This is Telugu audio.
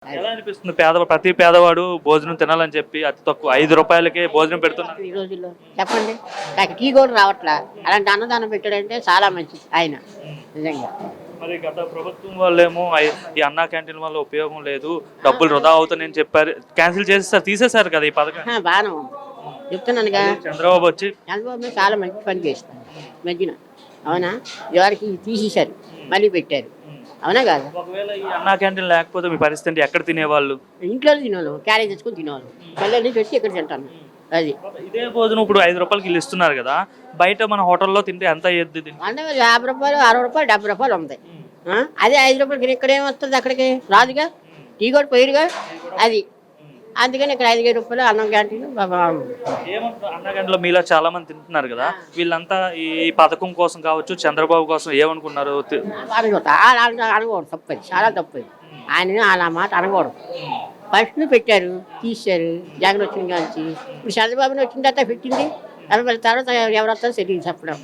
అది. ఎలా అనిపిస్తుంది ప్రతి పేదవాడు భోజనం తినాలని చెప్పి అతి తక్కువ 5 రూపాయలకే భోజనం పెడుతున్నారు. ఈ రోజుల్లో చెప్పండి. నాకు టీ కూడా రావట్లా. అలాంటి అన్నదానం పెట్టాడంటే చాలా మంచిది ఆయన. నిజంగా. మరి గత ప్రభుత్వం వాళ్ళేమో ఈ అన్నా క్యాంటీన్ వల్ల ఉపయోగం లేదు, డబ్బులు వృధా అవుతాయని చెప్పారు, క్యాన్సిల్ చేసేసారు, తీసేశారు కదా ఈ పథకం. బాగానే ఉంది. చెప్తున్నానుగా. చంద్రబాబు వచ్చి చంద్రబాబు చాలా మంచి పని చేస్తాను మధ్యన. అవునా? ఎవరికి తీసేశారు, మళ్ళీ పెట్టారు. అవునా కాదు? ఒకవేళ ఈ అన్నా క్యాంటీన్ లేకపోతే మీ పరిస్థితి ఎక్కడ తినేవాళ్ళు? ఇంట్లో తినేవాళ్ళు, క్యారేజ్ తెచ్చుకొని తినేవాళ్ళు. పల్లెల నుంచి వచ్చి ఇక్కడ తింటాను. అది ఇదే భోజనం ఇప్పుడు 5 రూపాయలకి వీళ్ళు ఇస్తున్నారు కదా, బయట మన హోటల్లో తింటే ఎంత అయ్యేది? అంటే 50 రూపాయలు, 60 రూపాయలు, 70 రూపాయలు ఉంటాయి. అదే 5 రూపాయలకి ఇక్కడ ఏమొస్తుంది? అక్కడికి రాదుగా. టీ కూడా పోయిరుగా. అది అందుకని ఇక్కడ 5 రూపాయలు అన్నం క్యాంటీన్ ఏమంటారు? అన్నా క్యాంటీన్లో మీలా చాలా మంది తింటున్నారు కదా, వీళ్ళంతా ఈ పథకం కోసం కావచ్చు, చంద్రబాబు కోసం ఏమనుకున్నారు? అనకూడదు. తప్పది, చాలా తప్పది. ఆయన అలా మాట అనకూడదు. ఫస్ట్ పెట్టారు, తీశారు. జగన్ వచ్చిన కాంచి ఇప్పుడు చంద్రబాబుని వచ్చిన తర్వాత పెట్టింది. తర్వాత ఎవరు వస్తారో తెలియదు చెప్పడం.